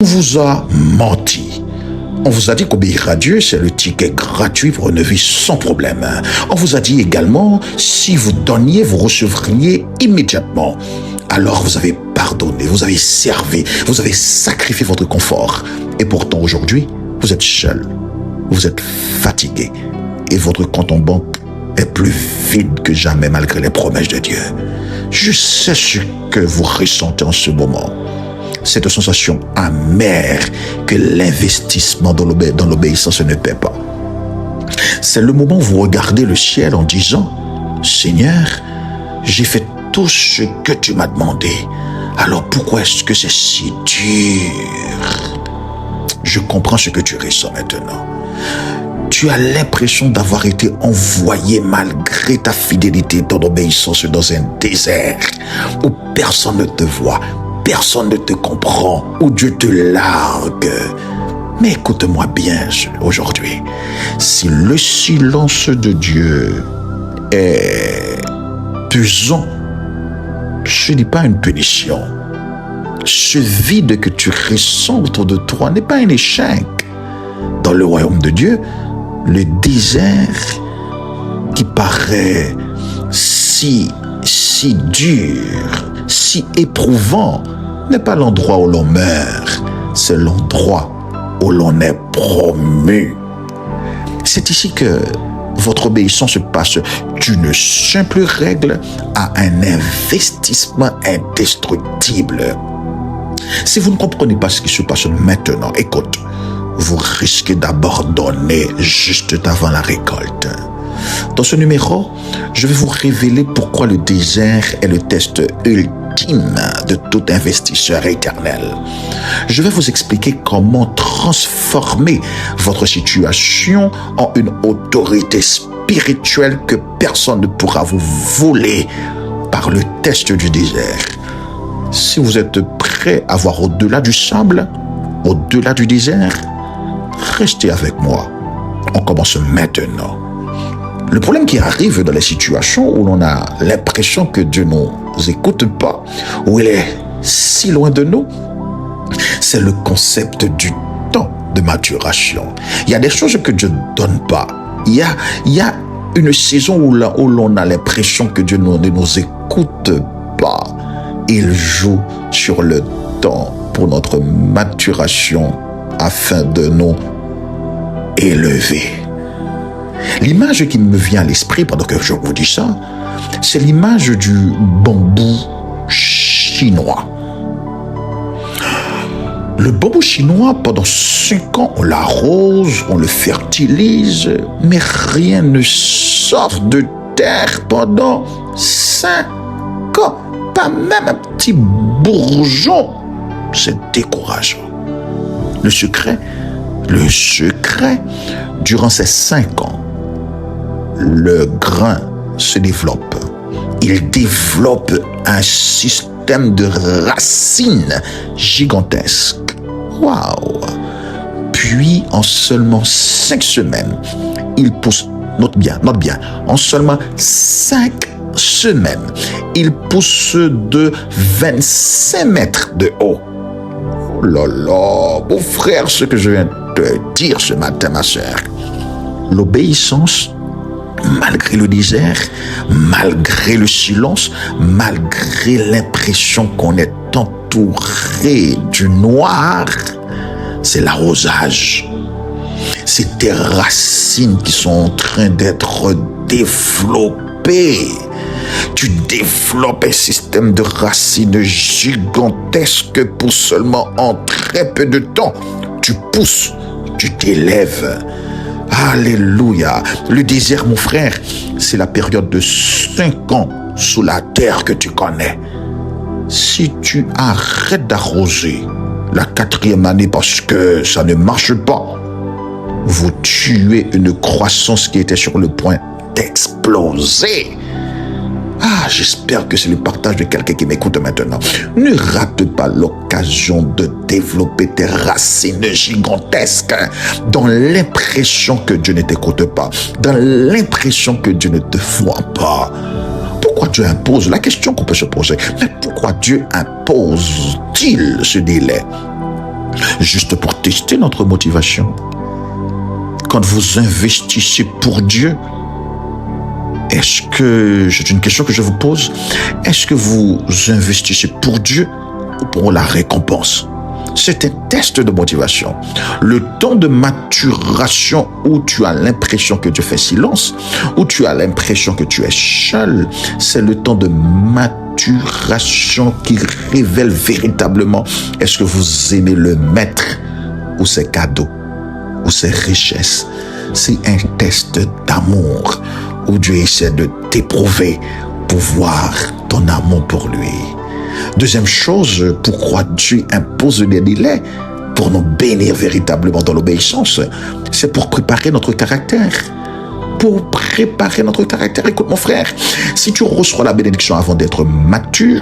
On vous a menti. On vous a dit qu'obéir à Dieu, c'est le ticket gratuit pour une vie sans problème. On vous a dit également, si vous donniez, vous recevriez immédiatement. Alors vous avez pardonné, vous avez servi, vous avez sacrifié votre confort. Et pourtant aujourd'hui, vous êtes seul, vous êtes fatigué et votre compte en banque est plus vide que jamais malgré les promesses de Dieu. Je sais ce que vous ressentez en ce moment. Cette sensation amère que l'investissement dans l'obéissance ne paie pas. C'est le moment où vous regardez le ciel en disant « Seigneur, j'ai fait tout ce que tu m'as demandé. Alors pourquoi est-ce que c'est si dur ?» Je comprends ce que tu ressens maintenant. Tu as l'impression d'avoir été envoyé malgré ta fidélité, ton obéissance dans un désert où personne ne te voit, personne ne te comprend, où Dieu te largue. Mais écoute-moi bien aujourd'hui. Si le silence de Dieu est pesant, ce n'est pas une punition. Ce vide que tu ressens autour de toi n'est pas un échec. Dans le royaume de Dieu, le désert qui paraît si dur, si éprouvant, n'est pas l'endroit où l'on meurt, c'est l'endroit où l'on est promu. C'est ici que votre obéissance se passe d'une simple règle à un investissement indestructible. Si vous ne comprenez pas ce qui se passe maintenant, écoute, vous risquez d'abandonner juste avant la récolte. Dans ce numéro, je vais vous révéler pourquoi le désert est le test ultime de tout investisseur éternel. Je vais vous expliquer comment transformer votre situation en une autorité spirituelle que personne ne pourra vous voler par le test du désert. Si vous êtes prêt à voir au-delà du sable, au-delà du désert, restez avec moi. On commence maintenant. Le problème qui arrive dans les situations où l'on a l'impression que Dieu ne nous écoute pas, où il est si loin de nous, c'est le concept du temps de maturation. Il y a des choses que Dieu ne donne pas. Il y a une saison où l'on a l'impression que Dieu ne nous écoute pas. Il joue sur le temps pour notre maturation afin de nous élever. L'image qui me vient à l'esprit pendant que je vous dis ça, c'est l'image du bambou chinois. Le bambou chinois, pendant 5 ans, on l'arrose, on le fertilise, mais rien ne sort de terre pendant 5 ans. Pas même un petit bourgeon. C'est décourageant. Le secret, durant ces 5 ans, le grain se développe. Il développe un système de racines gigantesques. Waouh! Puis, en seulement 5 semaines, il pousse, note bien, en seulement 5 semaines, il pousse de 25 mètres de haut. Oh là là, mon frère, ce que je viens de te dire ce matin, ma sœur. L'obéissance, malgré le désert, malgré le silence, malgré l'impression qu'on est entouré du noir, c'est l'arrosage. C'est tes racines qui sont en train d'être développées. Tu développes un système de racines gigantesques pour seulement en très peu de temps. Tu pousses, tu t'élèves. Alléluia. Le désert, mon frère, c'est la période de 5 ans sous la terre que tu connais. Si tu arrêtes d'arroser la 4e année parce que ça ne marche pas, vous tuez une croissance qui était sur le point d'exploser. J'espère que c'est le partage de quelqu'un qui m'écoute maintenant. Ne rate pas l'occasion de développer tes racines gigantesques dans l'impression que Dieu ne t'écoute pas, dans l'impression que Dieu ne te voit pas. Pourquoi Dieu impose? La question qu'on peut se poser, mais pourquoi Dieu impose-t-il ce délai? juste pour tester notre motivation. Quand vous investissez pour Dieu, c'est une question que je vous pose, est-ce que vous investissez pour Dieu ou pour la récompense? C'est un test de motivation. Le temps de maturation où tu as l'impression que Dieu fait silence, où tu as l'impression que tu es seul, c'est le temps de maturation qui révèle véritablement est-ce que vous aimez le maître ou ses cadeaux ou ses richesses. C'est un test d'amour où Dieu essaie de t'éprouver pour voir ton amour pour lui. Deuxième chose, pourquoi Dieu impose des délais pour nous bénir véritablement dans l'obéissance, c'est pour préparer notre caractère. Pour préparer notre caractère. Écoute mon frère, si tu reçois la bénédiction avant d'être mature,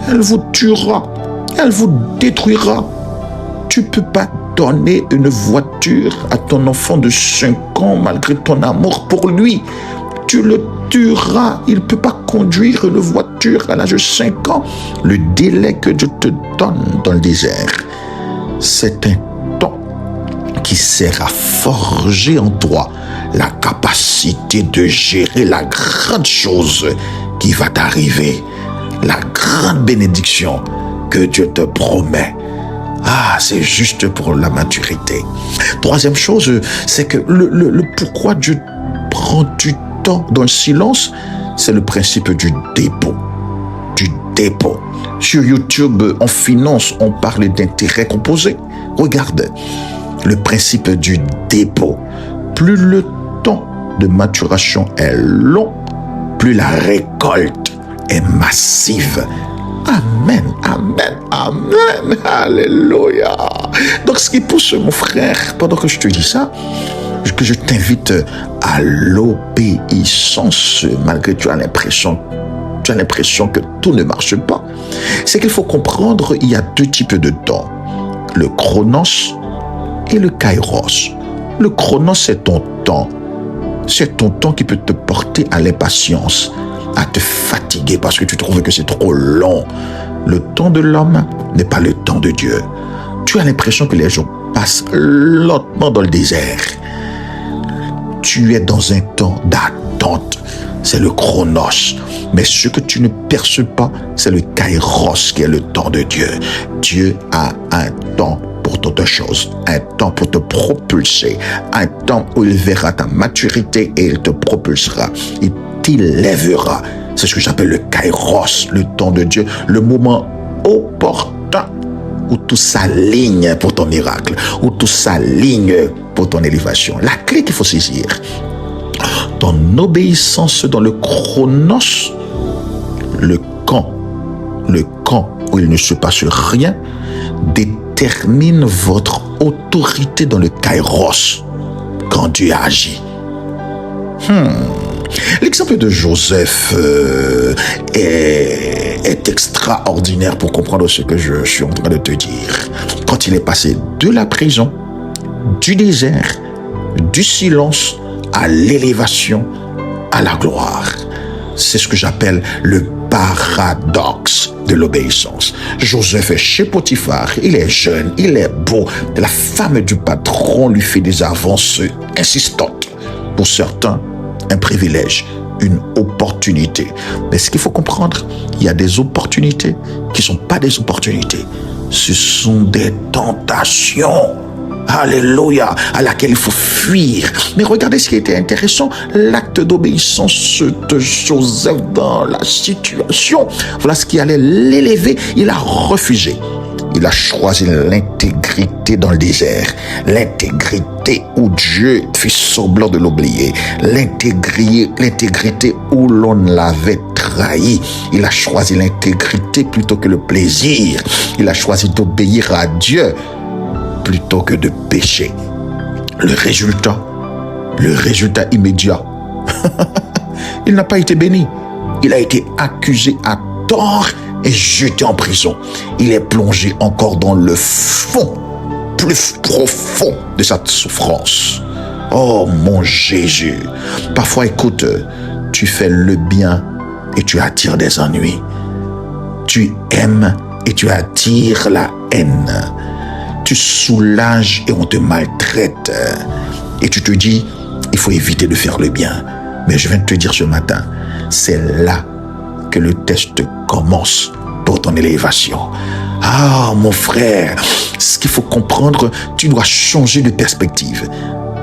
elle vous tuera, elle vous détruira. Tu ne peux pas donner une voiture à ton enfant de 5 ans malgré ton amour pour lui. Tu le tueras. Il ne peut pas conduire une voiture à l'âge de 5 ans. Le délai que Dieu te donne dans le désert, c'est un temps qui sert à forger en toi la capacité de gérer la grande chose qui va t'arriver, la grande bénédiction que Dieu te promet. C'est juste pour la maturité. Troisième chose, c'est que le pourquoi Dieu prend du temps dans le silence, c'est le principe du dépôt. Du dépôt. Sur YouTube, en finance, on parle d'intérêt composé. Regarde, le principe du dépôt. Plus le temps de maturation est long, plus la récolte est massive. Amen, amen, amen, alléluia. Donc ce qui pousse mon frère, pendant que je te dis ça, que je t'invite à l'obéissance, malgré que tu as l'impression que tout ne marche pas, c'est qu'il faut comprendre, il y a 2 types de temps, le chronos et le kairos. Le chronos, c'est ton temps. C'est ton temps qui peut te porter à l'impatience, à te fatiguer parce que tu trouves que c'est trop long. Le temps de l'homme n'est pas le temps de Dieu. Tu as l'impression que les jours passent lentement dans le désert. Tu es dans un temps d'attente. C'est le chronos. Mais ce que tu ne perçois pas, c'est le kairos qui est le temps de Dieu. Dieu a un temps pour toutes choses, un temps pour te propulser, un temps où il verra ta maturité et il te propulsera. Il t'élèvera. C'est ce que j'appelle le kairos, le temps de Dieu, le moment opportun où tout s'aligne pour ton miracle, où tout s'aligne pour ton élévation. La clé qu'il faut saisir, ton obéissance dans le chronos, le camp où il ne se passe rien, détermine votre autorité dans le kairos quand Dieu agit. L'exemple de Joseph est extraordinaire pour comprendre ce que je suis en train de te dire. Quand il est passé de la prison, du désert, du silence à l'élévation, à la gloire. C'est ce que j'appelle le paradoxe de l'obéissance. Joseph est chez Potiphar, il est jeune, il est beau. La femme du patron lui fait des avances insistantes. Pour certains, un privilège, une opportunité. Mais ce qu'il faut comprendre, il y a des opportunités qui ne sont pas des opportunités. Ce sont des tentations. Alléluia, à laquelle il faut fuir. Mais regardez ce qui était intéressant, l'acte d'obéissance de Joseph dans la situation. Voilà ce qui allait l'élever. Il a refusé. Il a choisi l'intégrité dans le désert. L'intégrité où Dieu fait semblant de l'oublier. L'intégrité où l'on l'avait trahi. Il a choisi l'intégrité plutôt que le plaisir. Il a choisi d'obéir à Dieu plutôt que de pécher. Le résultat immédiat. Il n'a pas été béni. Il a été accusé à tort et jeté en prison. Il est plongé encore dans le fond, plus profond de sa souffrance. Oh mon Jésus. Parfois, écoute, tu fais le bien et tu attires des ennuis. Tu aimes et tu attires la haine. te soulages et on te maltraite. Et tu te dis, il faut éviter de faire le bien. Mais je viens de te dire ce matin, c'est là que le test commence pour ton élévation. Ah, mon frère, ce qu'il faut comprendre, tu dois changer de perspective.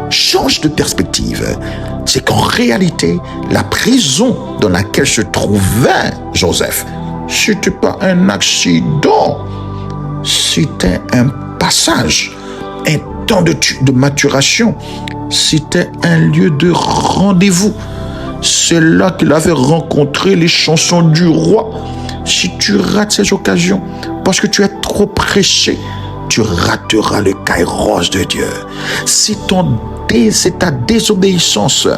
Change de perspective. C'est qu'en réalité, la prison dans laquelle se trouvait Joseph, c'était pas un accident. C'était un passage, un temps de maturation. C'était un lieu de rendez-vous. C'est là qu'il avait rencontré les chansons du roi. Si tu rates ces occasions, parce que tu es trop pressé, tu rateras le kairos de Dieu. Si ta désobéissance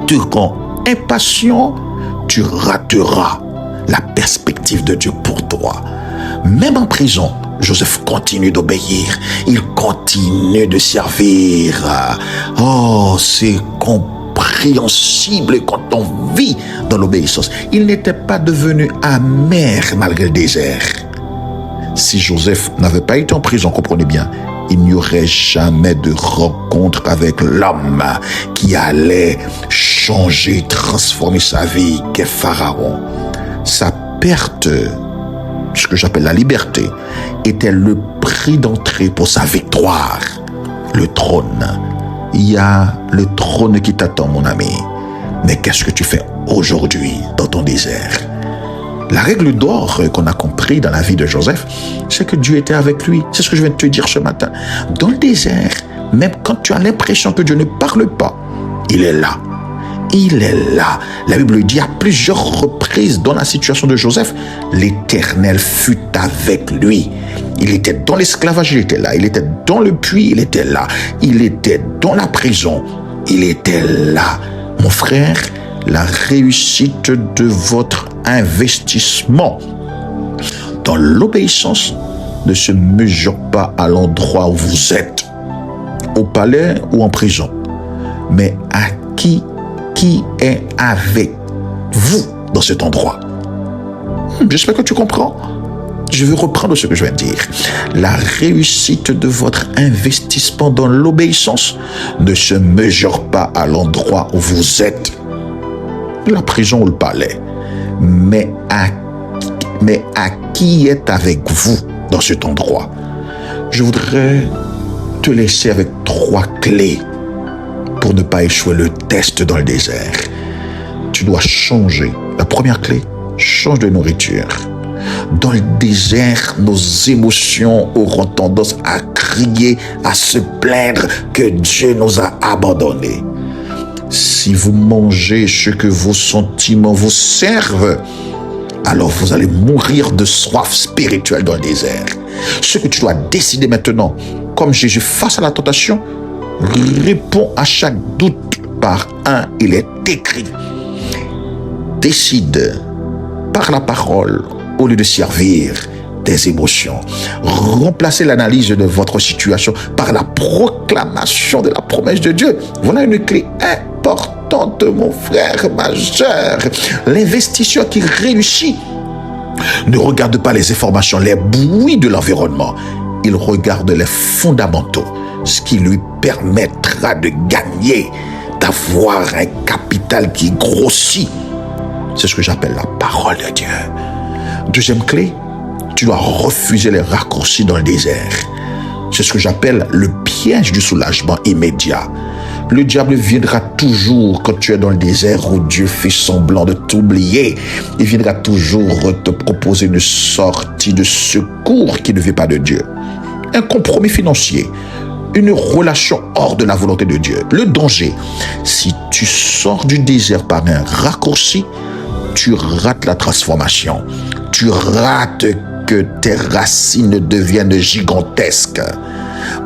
te rend impatient, tu rateras la perspective de Dieu pour toi. Même en prison, Joseph continue d'obéir. Il continue de servir. Oh, c'est compréhensible quand on vit dans l'obéissance. Il n'était pas devenu amer malgré le désert. Si Joseph n'avait pas été en prison, comprenez bien, il n'y aurait jamais de rencontre avec l'homme qui allait changer, transformer sa vie, qu'est Pharaon. Sa perte, ce que j'appelle la liberté, était le prix d'entrée pour sa victoire. Le trône. Il y a le trône qui t'attend, mon ami. Mais qu'est-ce que tu fais aujourd'hui dans ton désert? La règle d'or qu'on a compris dans la vie de Joseph, c'est que Dieu était avec lui. C'est ce que je viens de te dire ce matin. Dans le désert, même quand tu as l'impression que Dieu ne parle pas, il est là. Il est là. La Bible dit à plusieurs reprises dans la situation de Joseph, l'Éternel fut avec lui. Il était dans l'esclavage, il était là. Il était dans le puits, il était là. Il était dans la prison, il était là. Mon frère, la réussite de votre investissement dans l'obéissance ne se mesure pas à l'endroit où vous êtes, au palais ou en prison, mais à qui est avec vous dans cet endroit. J'espère que tu comprends. Je vais reprendre ce que je viens de dire. La réussite de votre investissement dans l'obéissance ne se mesure pas à l'endroit où vous êtes, la prison ou le palais, mais à qui est avec vous dans cet endroit. Je voudrais te laisser avec 3 clés pour ne pas échouer le test dans le désert. Tu dois changer. La première clé, change de nourriture. Dans le désert, nos émotions auront tendance à crier, à se plaindre que Dieu nous a abandonnés. Si vous mangez ce que vos sentiments vous servent, alors vous allez mourir de soif spirituelle dans le désert. Ce que tu dois décider maintenant, comme Jésus face à la tentation, réponds à chaque doute par un, il est écrit. Décide par la parole au lieu de servir des émotions. Remplacez l'analyse de votre situation par la proclamation de la promesse de Dieu. Voilà une clé importante, mon frère majeur. L'investisseur qui réussit ne regarde pas les informations, les bruits de l'environnement. Il regarde les fondamentaux, ce qui lui permettra de gagner, d'avoir un capital qui grossit. C'est ce que j'appelle la parole de Dieu. Deuxième clé, tu dois refuser les raccourcis dans le désert. C'est ce que j'appelle le piège du soulagement immédiat. Le diable viendra toujours quand tu es dans le désert où Dieu fait semblant de t'oublier. Il viendra toujours te proposer une sortie de secours qui ne vient pas de Dieu. Un compromis financier, une relation hors de la volonté de Dieu. Le danger, si tu sors du désert par un raccourci, tu rates la transformation. Tu rates que tes racines deviennent gigantesques.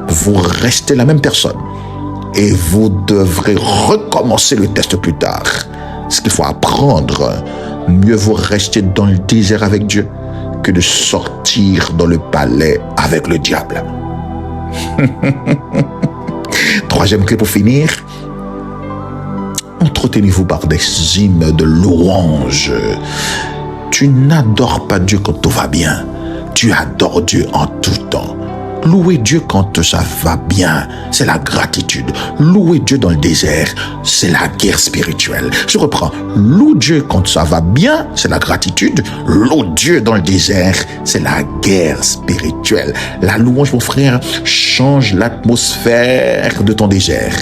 Vous restez la même personne et vous devrez recommencer le test plus tard. Ce qu'il faut apprendre, mieux vaut rester dans le désert avec Dieu que de sortir dans le palais avec le diable. Troisième clé pour finir, entretenez-vous par des hymnes de louange. Tu n'adores pas Dieu quand tout va bien. Tu adores Dieu en tout temps. Louer Dieu quand ça va bien, c'est la gratitude. Louer Dieu dans le désert, c'est la guerre spirituelle. Je reprends. Louer Dieu quand ça va bien, c'est la gratitude. Louer Dieu dans le désert, c'est la guerre spirituelle. La louange, mon frère, change l'atmosphère de ton désert.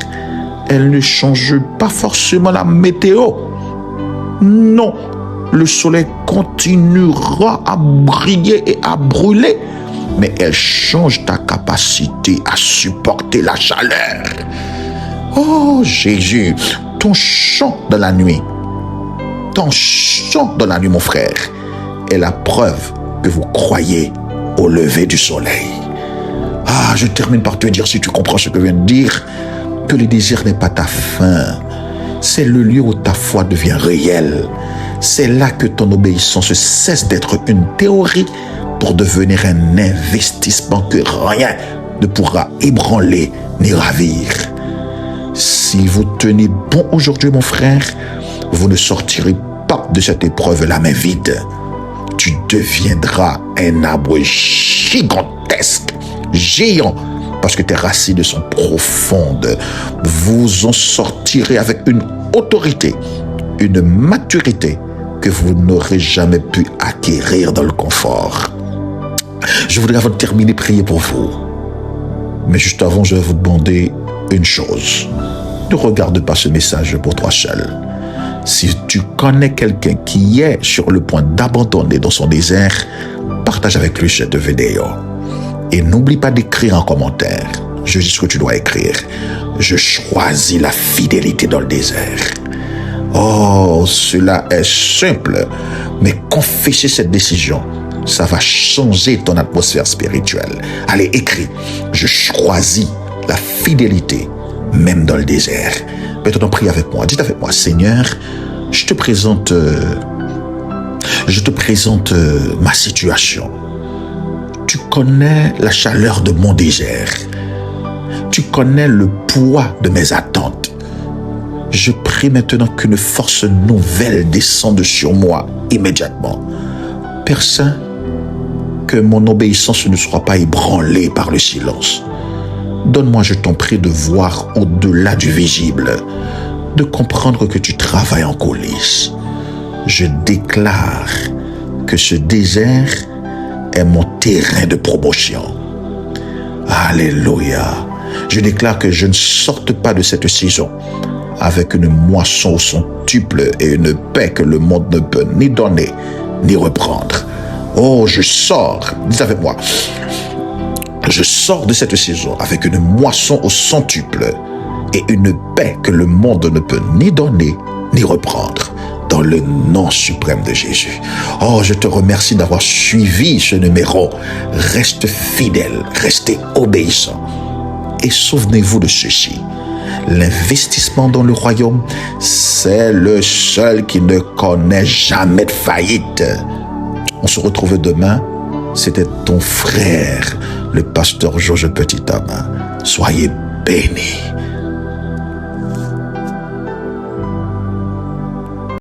Elle ne change pas forcément la météo. Non, le soleil continuera à briller et à brûler, mais elle change ta capacité à supporter la chaleur. Oh Jésus, ton chant dans la nuit, mon frère, est la preuve que vous croyez au lever du soleil. Ah, je termine par te dire, si tu comprends ce que je viens de dire, que le désert n'est pas ta fin. C'est le lieu où ta foi devient réelle. C'est là que ton obéissance cesse d'être une théorie pour devenir un investissement que rien ne pourra ébranler ni ravir. Si vous tenez bon aujourd'hui, mon frère, vous ne sortirez pas de cette épreuve la main vide. Tu deviendras un arbre gigantesque, géant, parce que tes racines sont profondes. Vous en sortirez avec une autorité, une maturité que vous n'aurez jamais pu acquérir dans le confort. Je voudrais, avant de terminer, prier pour vous. Mais juste avant, je vais vous demander une chose. Ne regarde pas ce message pour toi seul. Si tu connais quelqu'un qui est sur le point d'abandonner dans son désert, partage avec lui cette vidéo. Et n'oublie pas d'écrire en commentaire. Je dis ce que tu dois écrire. Je choisis la fidélité dans le désert. Oh, cela est simple. Mais confesser cette décision, ça va changer ton atmosphère spirituelle. Allez, écris. Je choisis la fidélité, même dans le désert. Maintenant, prie avec moi. Dites avec moi, Seigneur, je te présente ma situation. Tu connais la chaleur de mon désert. Tu connais le poids de mes attentes. Je prie maintenant qu'une force nouvelle descende sur moi immédiatement. Père Saint, que mon obéissance ne soit pas ébranlée par le silence. Donne-moi, je t'en prie, de voir au-delà du visible, de comprendre que tu travailles en coulisses. Je déclare que ce désert est mon terrain de promotion. Alléluia. Je déclare que je ne sorte pas de cette saison avec une moisson au centuple et une paix que le monde ne peut ni donner ni reprendre. Oh, je sors, dis avec moi, je sors de cette saison avec une moisson au centuple et une paix que le monde ne peut ni donner ni reprendre. Dans le nom suprême de Jésus. Oh, je te remercie d'avoir suivi ce numéro. Reste fidèle, restez obéissant. Et souvenez-vous de ceci. L'investissement dans le royaume, c'est le seul qui ne connaît jamais de faillite. On se retrouve demain. C'était ton frère, le pasteur Georges Petit-Homme. Soyez bénis.